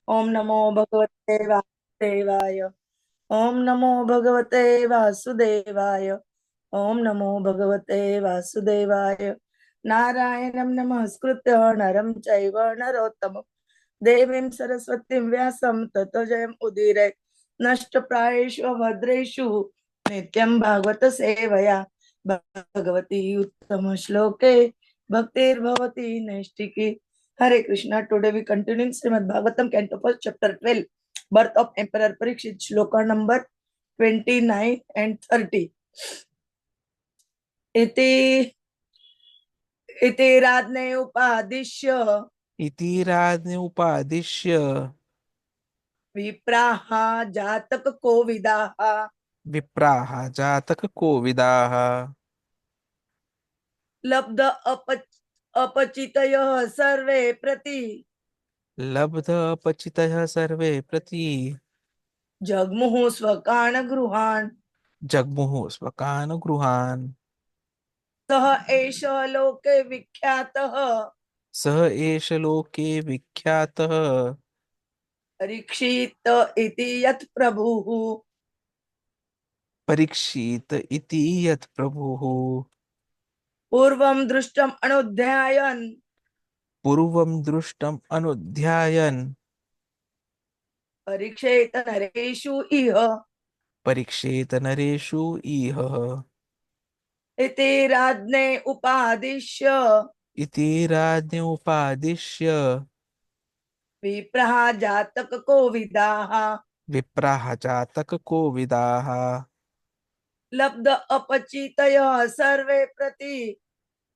ओम नमो भगवते वासुदेवाय। ओम नमो भगवते वासुदेवाय। ओम नमो भगवते वासुदेवाय। नारायणं नमस्कृत्य नरं चैव नरोत्तमं देवीं सरस्वतीं व्यासं ततो जयम् उदीरये। नष्टप्रायेषु भद्रेषु नित्यं भागवत सेवया भगवती उत्तम श्लोके भक्तिर्भवती नैष्टिकी। Hare Krishna. Today we continue Srimad Bhagavatam, Canto First, Chapter 12, Birth of Emperor Parīkṣit, Shloka number 29 and 30. इति इति राज्ञे उपादिश्य इति राज्ञे उपादिश्य विप्राः जातक कोविदाः विप्राः जातक कोविदाः लब्ध अपचितयः सर्वे प्रति लब्ध अपचितः सर्वे प्रति जग्मुः स्वकान् गृहान्। जग्मुः स्वकान् गृहान्। सः एष लोके विख्यातः सः एष लोके विख्यातः परीक्षित इति यत् प्रभुः परीक्षित इति यत् प्रभुः पूर्वं दृष्टम् अनुध्यायन् पूर्वं दृष्टम् अनुध्यायन् परीक्षेत नरेषु इह परीक्षेत नरेषु इह इति राज्ञे उपादिश्य इति राज्ञे उपादिश्य विप्रः जातक कोविदाः विप्राः जातक कोविदाः लब्ध अपचितयः सर्वे प्रति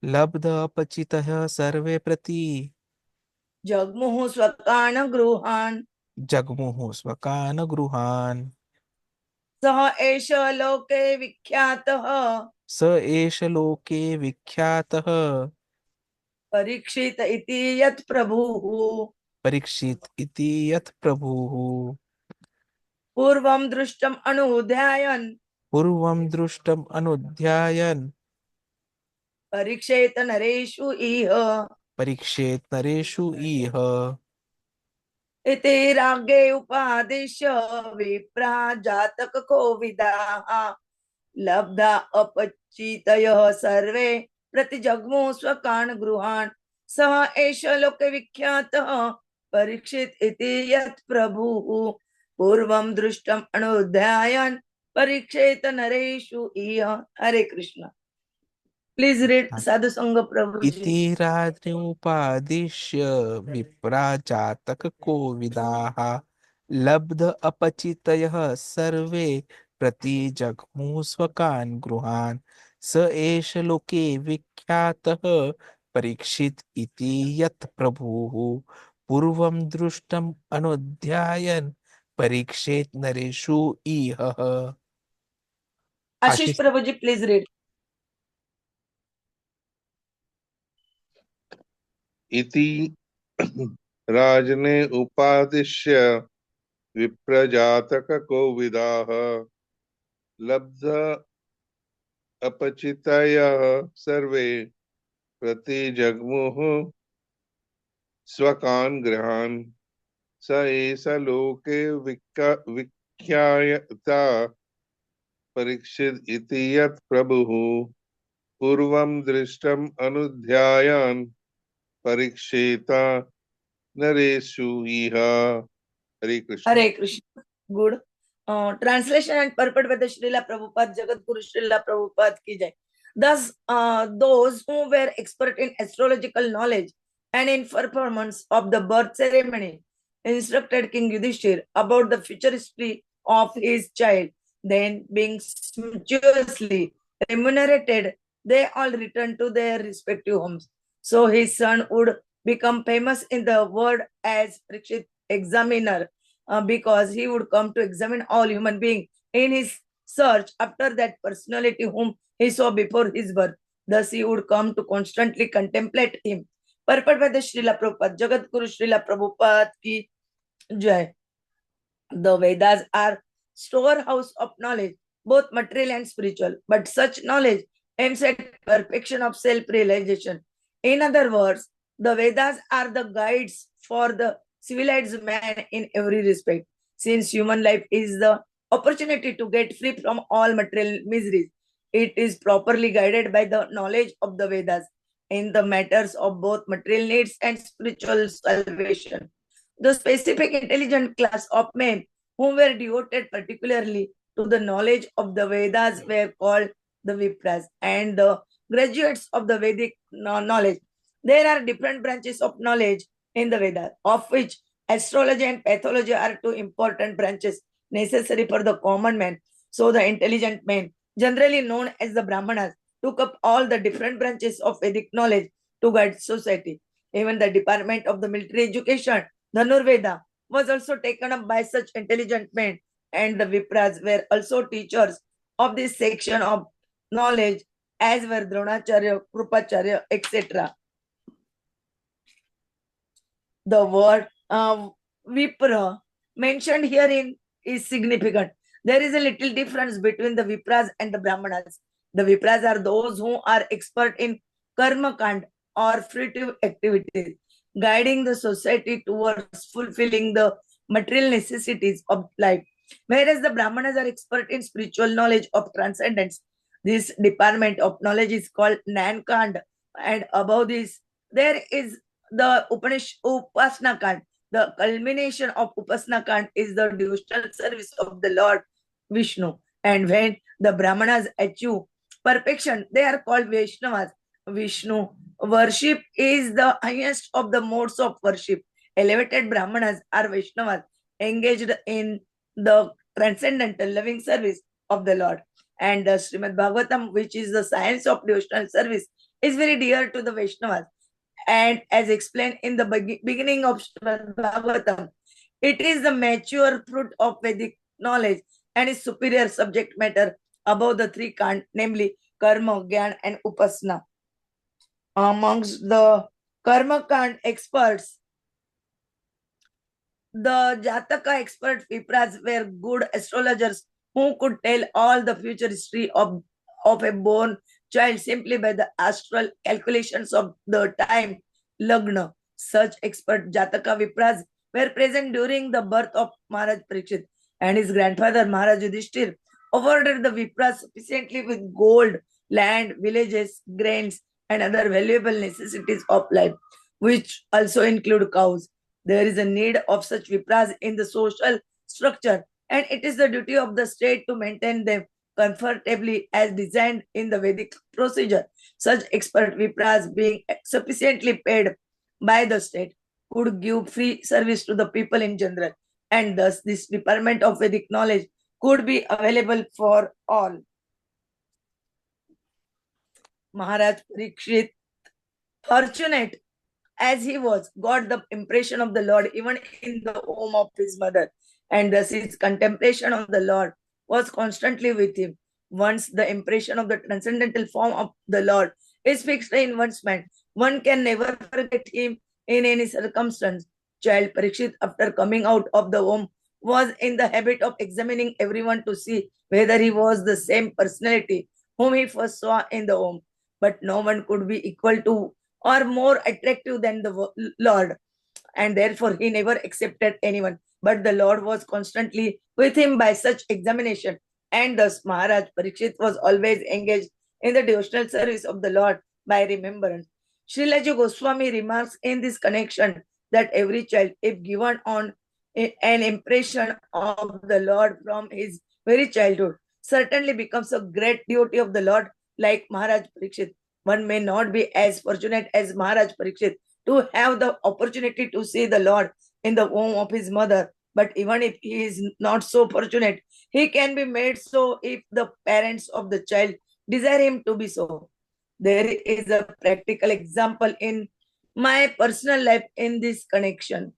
लब्ध अपचितः सर्वे प्रति जग्मुः स्वकान् गृहान्। जग्मुः स्वकान् गृहान्। सः एष लोके विख्यातः स एष लोके विख्यातः परीक्षित इति यत् प्रभुः परीक्षित इति यत् प्रभुः पूर्वं दृष्टम् अनुध्यायन् पूर्वं दृष्टम् अनुध्यायन् परीक्षेत नरेषु इह परीक्षेत नरेषु इह इति राज्ञे उपादिश्य विप्रा जातक कोविदाः लब्धा अपचितयः सर्वे प्रतिजग्मुः स्वकान् गृहान्। सः एष लोके विख्यातः परीक्षित इति यत् प्रभुः पूर्वं दृष्टम् अनुध्यायन् परीक्षेत नरेषु इह। हरे कृष्ण। प्लीज रीड साधु संग प्रभु जी। इति रात्रि उपादिश्य विप्रा जातक कोविदाः लब्ध अपचितयः सर्वे प्रतिजग्मुः स्वकान् गृहान्। स एष लोके विख्यातः परीक्षित इति यत् प्रभुः पूर्वं दृष्टम् अनुध्यायन् परीक्षेत नरेषु इह। आशीष आशीष प्रभु जी प्लीज रीड। इति राजने उपादिश्य विप्रजातक कोविदाः लब्ध अपचितयः सर्वे प्रतिजग्मुः स्वकान् गृहान्। स एष लोके विख्याता परीक्षित इति यत् प्रभुः पूर्वं दृष्टम् अनुध्यायान् परीक्षेता नरेषु इह। Hare Krishna. Hare Krishna. Good translation and purport by the Srila Prabhupada, Jagat Guru Srila Prabhupada ki jai. Thus, those who were expert in astrological knowledge and in performance of the birth ceremony instructed King Yudhiṣṭhira about the future history of his child. Then, being sumptuously remunerated, they all returned to their respective homes. So his son would become famous in the world as Parīkṣit examiner, because he would come to examine all human beings in his search after that personality whom he saw before his birth. Thus he would come to constantly contemplate him. Purport by the Srila Prabhupada, Jagat Guru Srila Prabhupada ki jai. The Vedas are storehouse of knowledge, both material and spiritual, but such knowledge aims at perfection of self-realization. In other words, the Vedas are the guides for the civilized man in every respect. Since human life is the opportunity to get free from all material miseries, it is properly guided by the knowledge of the Vedas in the matters of both material needs and spiritual salvation. The specific intelligent class of men who were devoted particularly to the knowledge of the Vedas were called the vipras, and the graduates of the Vedic knowledge. There are different branches of knowledge in the Vedas, of which astrology and pathology are two important branches necessary for the common man. So the intelligent men, generally known as the Brahmanas, took up all the different branches of Vedic knowledge to guide society. Even the department of the military education, Dhanurveda, was also taken up by such intelligent men, and the Vipras were also teachers of this section of knowledge, as were Dronacharya, Krupacharya, etc. The word Vipra mentioned herein is significant. There is a little difference between the Vipras and the Brahmanas. The Vipras are those who are expert in karma kand or fruitive activities, guiding the society towards fulfilling the material necessities of life. Whereas the Brahmanas are expert in spiritual knowledge of transcendence. This department of knowledge is called Nan Kand, and above this, there is the Upasana Kand. The culmination of Upasana Kand is the devotional service of the Lord Vishnu. And when the Brahmanas achieve perfection, they are called Vaishnavas. Vishnu worship is the highest of the modes of worship. Elevated Brahmanas are Vaishnavas, engaged in the transcendental loving service of the Lord. And the Srimad Bhagavatam, which is the science of devotional service, is very dear to the Vaishnavas. And as explained in the beginning of Srimad Bhagavatam, it is the mature fruit of Vedic knowledge and is superior subject matter above the three kand, namely karma, gyan, and upasana. Amongst the karma kand experts, the Jataka expert Vipras were good astrologers who could tell all the future history of a born child simply by the astral calculations of the time Lagna. Such expert Jataka Vipras were present during the birth of Maharaj Parīkṣit, and his grandfather Maharaj Yudhiṣṭhira awarded the Vipras sufficiently with gold, land, villages, grains, and other valuable necessities of life, which also include cows. There is a need of such Vipras in the social structure, and it is the duty of the state to maintain them comfortably as designed in the Vedic procedure. Such expert Vipras, being sufficiently paid by the state, could give free service to the people in general, and thus this department of Vedic knowledge could be available for all. Maharaj Parīkṣit, fortunate as he was, got the impression of the Lord even in the home of his mother, and thus his contemplation of the Lord was constantly with him. Once the impression of the transcendental form of the Lord is fixed in one's mind, one can never forget him in any circumstance. Child Parīkṣit, after coming out of the home, was in the habit of examining everyone to see whether he was the same personality whom he first saw in the home. But no one could be equal to or more attractive than the Lord, and therefore he never accepted anyone. But the Lord was constantly with him by such examination, and thus Maharaj Parīkṣit was always engaged in the devotional service of the Lord by remembrance. Srilaji Goswami remarks in this connection that every child, if given on an impression of the Lord from his very childhood, certainly becomes a great devotee of the Lord like Maharaj Parīkṣit. One may not be as fortunate as Maharaj Parīkṣit to have the opportunity to see the Lord in the womb of his mother, but even if he is not so fortunate, he can be made so if the parents of the child desire him to be so. There is a practical example in my personal life in this connection.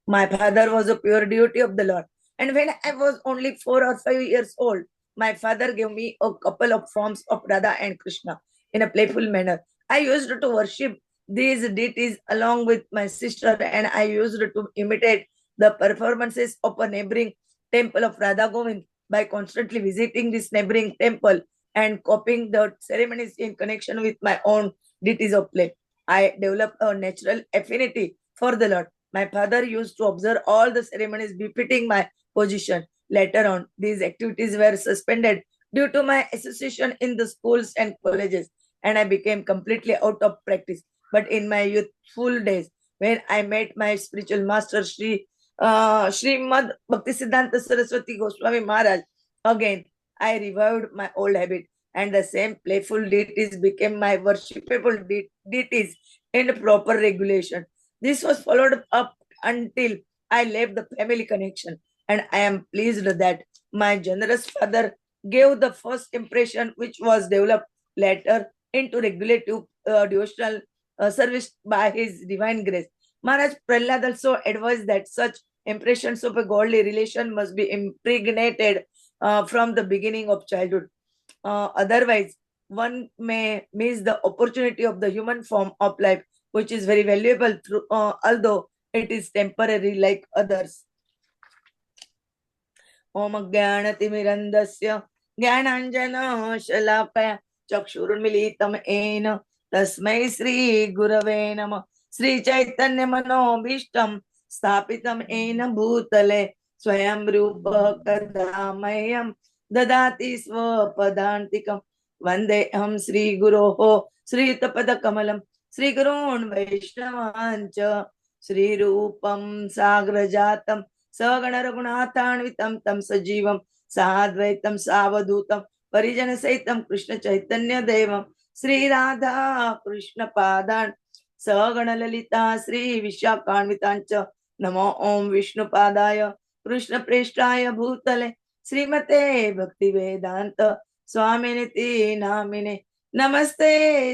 My father was a pure devotee of the Lord, and when I was only 4 or 5 years old, my father gave me a couple of forms of Radha and Krishna in a playful manner. I used to worship these deities along with my sister, and I used to imitate the performances of a neighboring temple of Radha Govind by constantly visiting this neighboring temple and copying the ceremonies in connection with my own duties of play. I developed a natural affinity for the Lord. My father used to observe all the ceremonies befitting my position. Later on, these activities were suspended due to my association in the schools and colleges, and I became completely out of practice. But in my youthful days, when I met my spiritual master, Srimad Bhaktisiddhanta Saraswati Goswami Maharaj, again I revived my old habit, and the same playful deities became my worshipable deities in proper regulation. This was followed up until I left the family connection, and I am pleased that my generous father gave the first impression, which was developed later into regulative devotional service by his divine grace. Maharaj Prahlad also advised that such impressions of a godly relation must be impregnated from the beginning of childhood. Otherwise, one may miss the opportunity of the human form of life, which is very valuable, although it is temporary like others. ओम ज्ञानतिमिरन्दस्य ज्ञानाञ्जनशलाकया चक्षुरुन्मिलितं येन तस्मै श्रीगुरवे नमः. श्रीचैतन्यमनोभीष्टं स्थापितं येन भूतले स्वयं रूपः कदा मह्यं ददाति स्वपदान्तिकं. वन्देऽहं श्रीगुरोः श्रीयुतपदकमलं श्रीगुरून् वैष्णवाञ्च श्रीरूपं साग्रजातं सगण रघुनाथान्वितं तं सजीवं साद्वैतं सावधूतं परिजन सहितं कृष्ण चैतन्य देवं श्री राधा कृष्ण पादान् सगण ललिता श्री विशाखान्वितांच नमो ओम विष्णुपादाय कृष्ण प्रेष्ठाय भूतले श्रीमते भक्ति वेदांत स्वामिनिति नामिने नमस्ते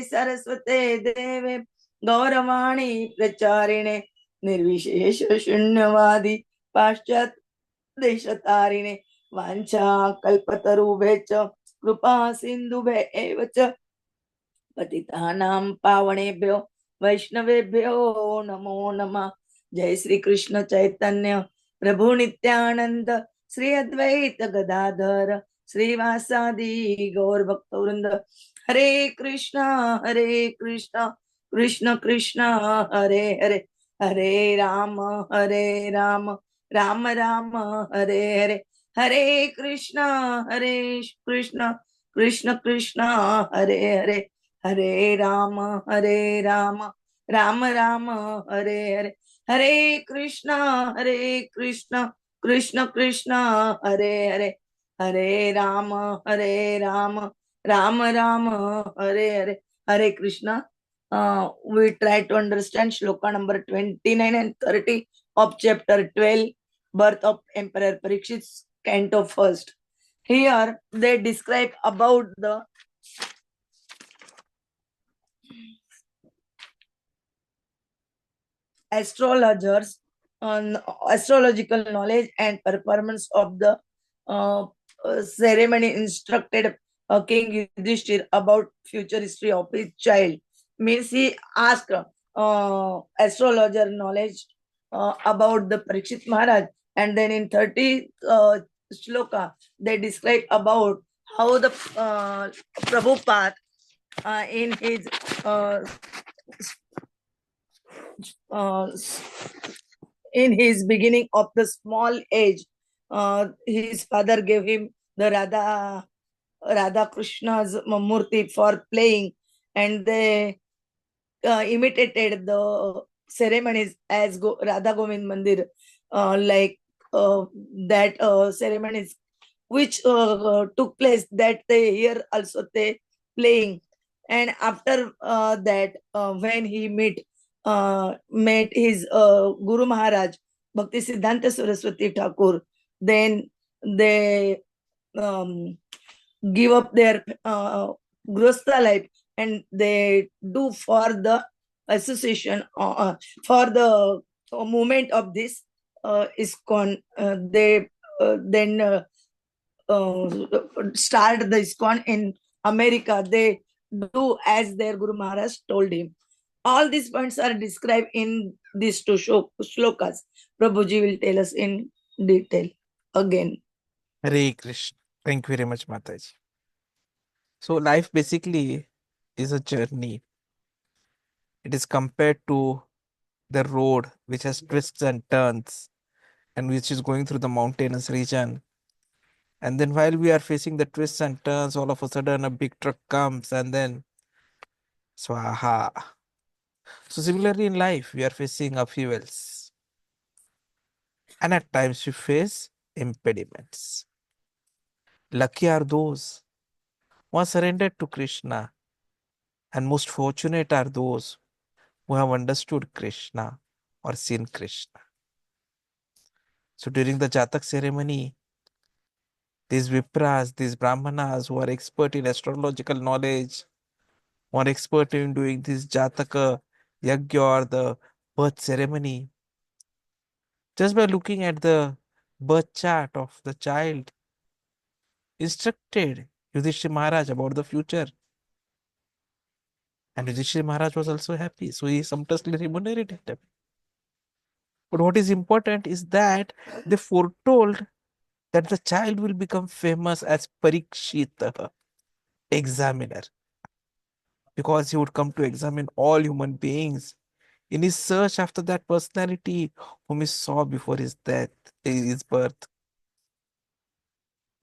सरस्वते देवे गौरवाणी प्रचारिणे निर्विशेष शून्यवादी पाश्चात देशतारिणे वाञ्छा कल्पतरुभ्यश्च कृपा सिन्धुभ्य एव च पतितानां पावनेभ्यो वैष्णवेभ्यो नमो नमः. जय श्री कृष्ण चैतन्य प्रभु नित्यानंद श्री अद्वैत गदाधर श्रीवासादि गौर भक्तवृंद. हरे कृष्णा कृष्ण कृष्ण हरे हरे, हरे राम राम राम हरे हरे, हरे कृष्णा कृष्ण कृष्ण हरे हरे, हरे राम राम राम हरे हरे, हरे कृष्णा कृष्ण कृष्ण हरे हरे, हरे राम राम हरे हरे. हरे Krishna. We try to understand shloka number 29 and 30 of chapter 12, birth of Emperor Parīkṣit, canto first. Here they describe about the astrologers on astrological knowledge and performance of the ceremony instructed King Yudhiṣṭhira about future history of his child. Means he asked astrologer knowledge about the Parīkṣit Maharaj, and then in 30 shloka they describe about how the Prabhupada in his in his beginning of the small age, his father gave him the Radha Krishna's murti for playing, and they imitated the ceremonies as Radha Govind Mandir, like that ceremonies which took place that they here also they playing. And after that, when he met his Guru Maharaj Bhakti Siddhanta Saraswati Thakur, then they give up their grostha life, and they do for the association for the movement of this ISKCON. They then start the ISKCON in America. They do as their Guru Maharaj told him. All these points are described in these two shlokas. Prabhuji will tell us in detail again. Hare Krishna. Thank you very much, Mataji. So life basically is a journey. It is compared to the road which has twists and turns and which is going through the mountainous region. And then while we are facing the twists and turns, all of a sudden a big truck comes and then swaha. So similarly in life, we are facing upheavals. And at times we face impediments. Lucky are those who are surrendered to Krishna, and most fortunate are those who have understood Krishna or seen Krishna. So during the Jatak ceremony, these vipras, these brahmanas who are expert in astrological knowledge, who are expert in doing this Jataka yagya or the birth ceremony, just by looking at the birth chart of the child, instructed Yudhiṣṭhira Maharaj about the future. And Yudhiṣṭhira Maharaj was also happy, so he sumptuously remunerated them. But what is important is that they foretold that the child will become famous as Parīkṣit, examiner, because he would come to examine all human beings in his search after that personality whom he saw before his death, his birth,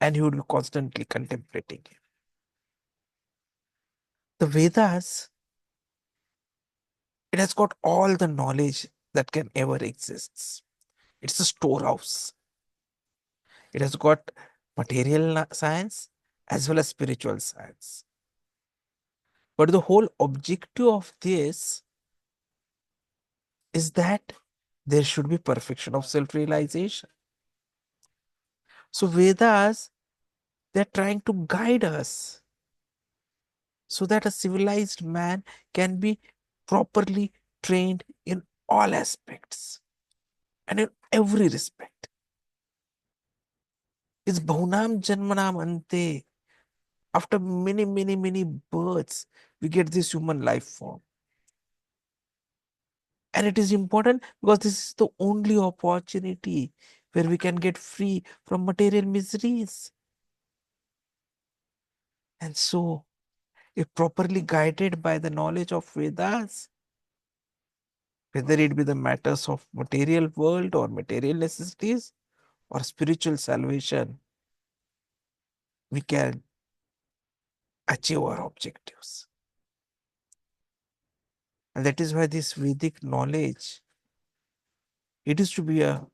and he would be constantly contemplating him. The Vedas, it has got all the knowledge that can ever exist. It's a storehouse. It has got material science as well as spiritual science. But the whole objective of this is that there should be perfection of self-realization. So Vedas, they're trying to guide us so that a civilized man can be properly trained in all aspects and in every respect. It's Bhunam Janmanam Ante. After many, many, many births, we get this human life form. And it is important because this is the only opportunity where we can get free from material miseries. And so, if properly guided by the knowledge of Vedas, whether it be the matters of material world or material necessities or spiritual salvation, we can achieve our objectives. And that is why this Vedic knowledge, it is to be a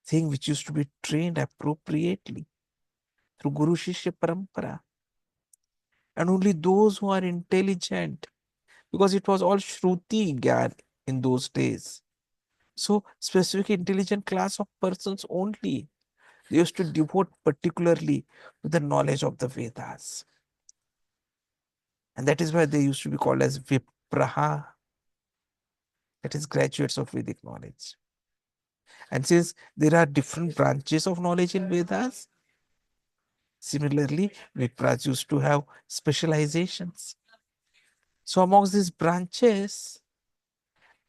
thing which used to be trained appropriately through Guru Shishya Parampara. And only those who are intelligent, because it was all Shruti Gyan in those days. So, specific intelligent class of persons only. They used to devote particularly to the knowledge of the Vedas. And that is why they used to be called as Vipraha, that is, graduates of Vedic knowledge. And since there are different branches of knowledge in Vedas, similarly, Vipras used to have specializations. So, amongst these branches,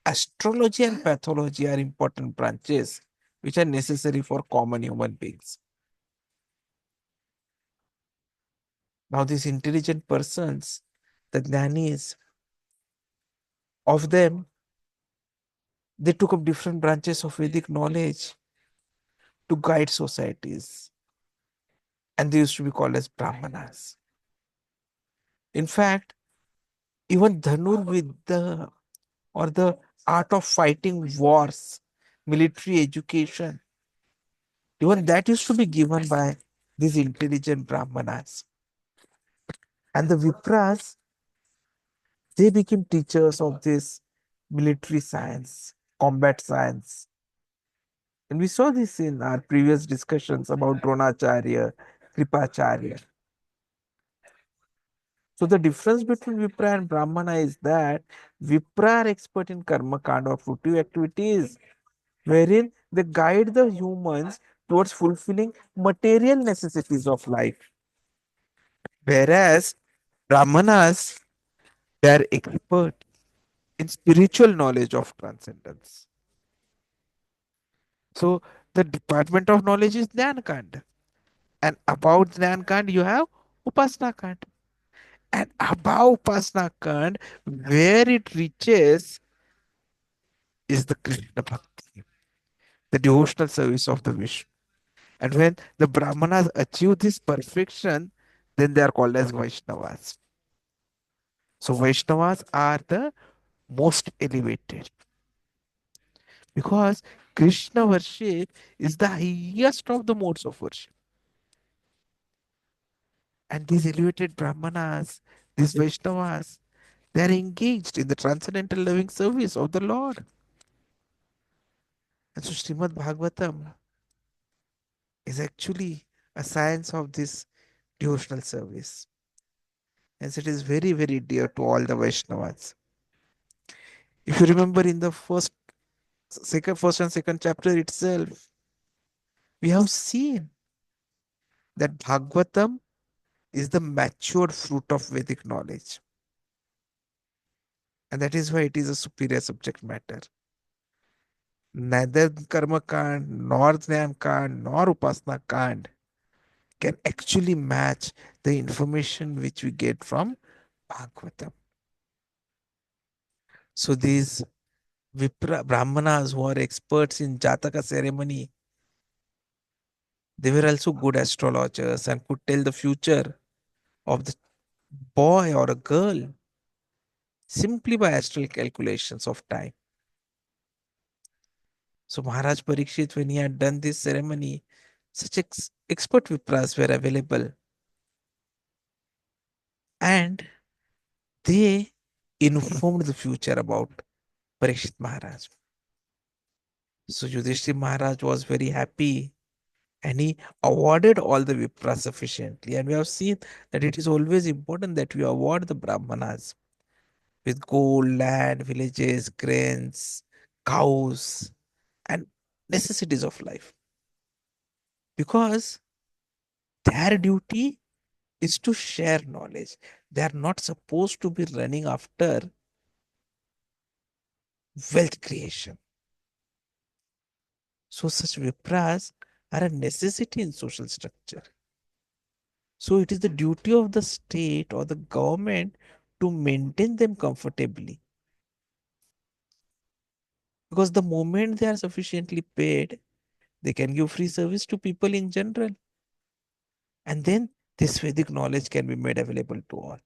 astrology and pathology are important branches which are necessary for common human beings. Now, these intelligent persons, the jnanis, of them, they took up different branches of Vedic knowledge to guide societies, and they used to be called as Brahmanas. In fact, even Dhanurvidya or the art of fighting wars, military education, even that used to be given by these intelligent Brahmanas. And the Vipras, they became teachers of this military science, combat science. And we saw this in our previous discussions about Dronacharya, Kripacharya. So the difference between Vipra and Brahmana is that Vipra are expert in karma kanda or fruitive activities, wherein they guide the humans towards fulfilling material necessities of life. Whereas Brahmanas, they are expert in spiritual knowledge of transcendence. So the department of knowledge is Jnana Kanda. And about Jnana Kanda, you have Upasana Kand. And above Upasana Kand, where it reaches is the Krishna Bhakti, the devotional service of the Vishnu. And when the Brahmanas achieve this perfection, then they are called as Vaishnavas. So Vaishnavas are the most elevated because Krishna worship is the highest of the modes of worship. And these elevated Brahmanas, these Vaishnavas, they are engaged in the transcendental loving service of the Lord. And so Srimad Bhagavatam is actually a science of this devotional service. As it is very, very dear to all the Vaishnavas. If you remember in the first and second chapter itself, we have seen that Bhagavatam is the matured fruit of Vedic knowledge. And that is why it is a superior subject matter. Neither Karma Kand, nor Jnana Kand, nor Upasana Kand can actually match the information which we get from Bhagavatam. So these Brahmanas who are experts in Jataka ceremony, they were also good astrologers and could tell the future of the boy or a girl simply by astral calculations of time. So Maharaj Parīkṣit, when he had done this ceremony, such expert vipras were available. And they informed the future about Parīkṣit Maharaj. So Yudhiṣṭhira Maharaj was very happy and he awarded all the vipras sufficiently. And we have seen that it is always important that we award the Brahmanas with gold, land, villages, grains, cows, and necessities of life. Because their duty is to share knowledge. They are not supposed to be running after wealth creation. So such vipras are a necessity in social structure. So it is the duty of the state or the government to maintain them comfortably. Because the moment they are sufficiently paid, they can give free service to people in general. And then this Vedic knowledge can be made available to all.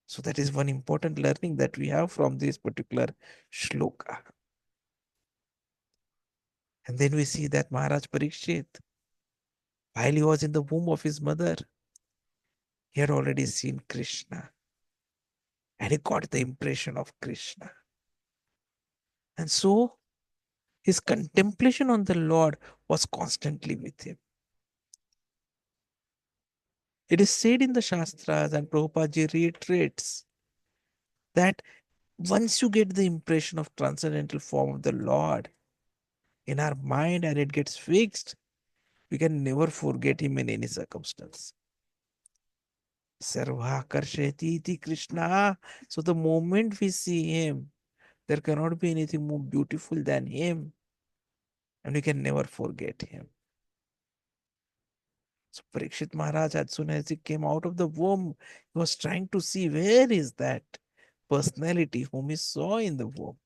So that is one important learning that we have from this particular shloka. And then we see that Maharaj Parīkṣit, while he was in the womb of his mother, he had already seen Krishna. And he got the impression of Krishna. And so his contemplation on the Lord was constantly with him. It is said in the Shastras, and Prabhupada reiterates, that once you get the impression of transcendental form of the Lord in our mind and it gets fixed, we can never forget him in any circumstance. Sarva karsheti iti Krishna. So the moment we see him, there cannot be anything more beautiful than him. And we can never forget him. So Parīkṣit Maharaj, as soon as he came out of the womb, he was trying to see where is that personality whom he saw in the womb.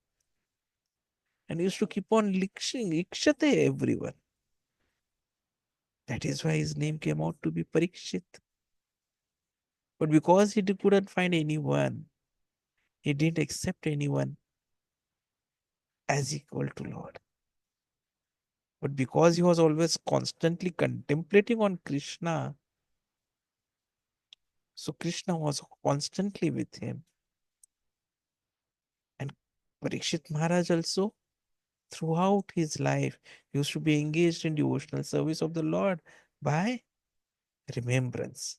And he used to keep on likshate everyone. That is why his name came out to be Parīkṣit. But because he couldn't find anyone, he didn't accept anyone as equal to Lord. But because he was always constantly contemplating on Krishna, so Krishna was constantly with him. And Parīkṣit Maharaj also, throughout his life, used to be engaged in devotional service of the Lord by remembrance.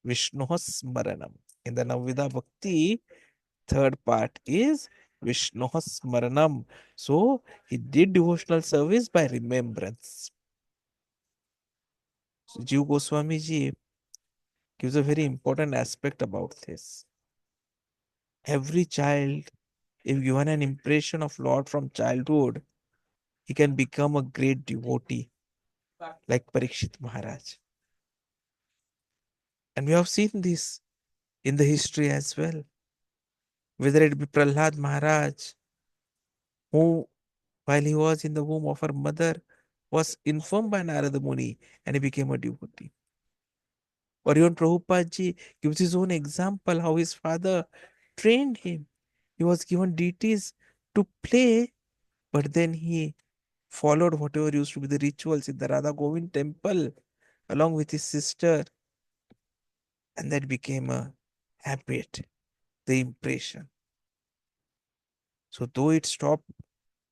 Vishnu Smaranam. In the Navvidha Bhakti, third part is Vishnu Smaranam. So he did devotional service by remembrance. So Jiva Goswami ji gives a very important aspect about this. Every child, if given an impression of Lord from childhood, he can become a great devotee like Parīkṣit Maharaj. And we have seen this in the history as well. Whether it be Prahlad Maharaj, who, while he was in the womb of her mother, was informed by Narada Muni and he became a devotee. Or even Prabhupada ji gives his own example how his father trained him. He was given deities to play, but then he followed whatever used to be the rituals in the Radha Govind temple along with his sister, and that became a habit, the impression. So, though it stopped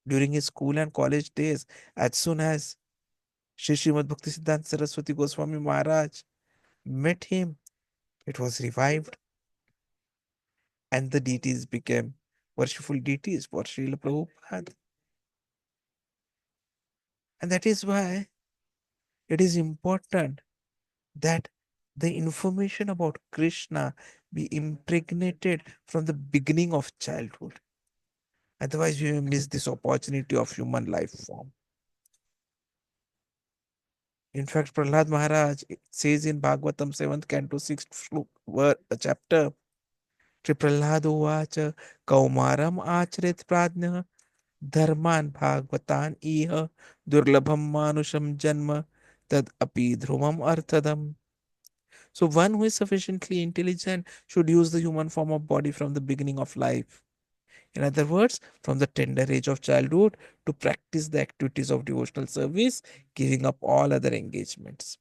during his school and college days, as soon as Shri Srimad Bhaktisiddhanta Saraswati Goswami Maharaj met him, it was revived, and the deities became worshipful deities for Srila Prabhupada. And that is why it is important that the information about Krishna be impregnated from the beginning of childhood. Otherwise, we may miss this opportunity of human life form. In fact, Prahlad Maharaj says in Bhagavatam 7th canto 6th chapter, Shri Prahlado Vacha Kaumaram Achrit Pradnya Dharman Bhagavatan Iha Durlabham Manusham Janma Tad Api Dhrumam Arthadam. So one who is sufficiently intelligent should use the human form of body from the beginning of life. In other words, from the tender age of childhood to practice the activities of devotional service, giving up all other engagements.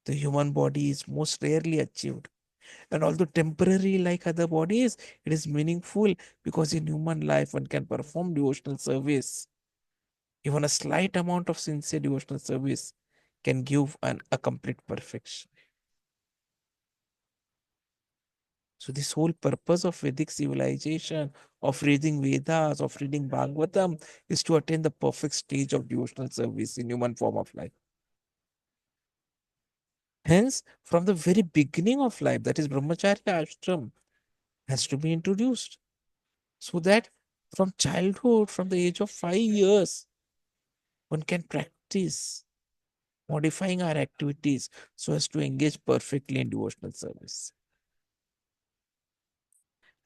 The human body is most rarely achieved. And although temporary like other bodies, it is meaningful because in human life one can perform devotional service. Even a slight amount of sincere devotional service can give a complete perfection. So this whole purpose of Vedic civilization, of reading Vedas, of reading Bhagavatam, is to attain the perfect stage of devotional service in human form of life. Hence, from the very beginning of life, that is Brahmacharya ashram, has to be introduced. So that from childhood, from the age of 5 years, one can practice modifying our activities so as to engage perfectly in devotional service.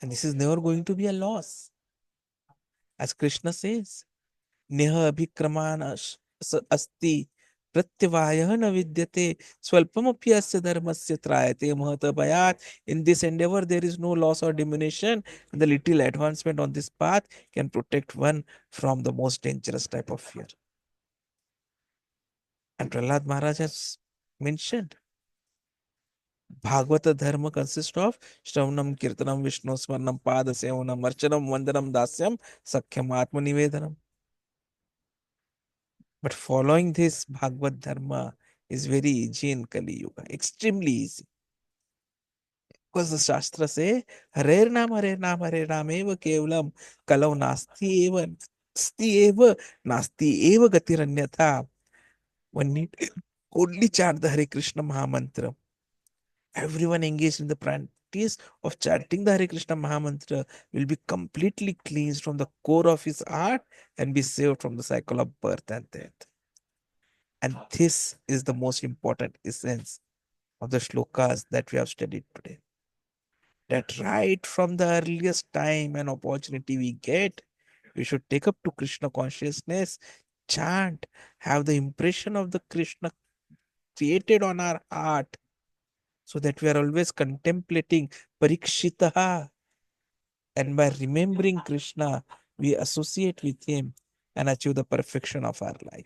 And this is never going to be a loss. As Krishna says, Neha abhikraman asti pratyavayah na vidyate swalpamaphi asya dharmasya trayate mahata bhayat. In this endeavor, there is no loss or diminution, and the little advancement on this path can protect one from the most dangerous type of fear. And Prahlad Maharaj has mentioned Bhagavata Dharma consists of Shravanam, Kirtanam, Vishnu Smarnam, Pada Sevanam, Archanam, Vandanam, Dasyam, Sakhyam, Atma Nivedanam. But following this Bhagavad Dharma is very easy in Kali Yuga, extremely easy. Because the Shastra say, Hare Nam, Eva Kevalam, Kalau Sti Eva, Nasti Eva Gatiranyatha. One need only chant the Hare Krishna Mahamantra. Everyone engaged in the practice of chanting the Hare Krishna Mahamantra will be completely cleansed from the core of his heart and be saved from the cycle of birth and death. And this is the most important essence of the shlokas that we have studied today. That right from the earliest time and opportunity we get, we should take up to Krishna consciousness, chant, have the impression of the Krishna created on our heart, so that we are always contemplating Parīkṣitaha. And by remembering Krishna, we associate with him and achieve the perfection of our life.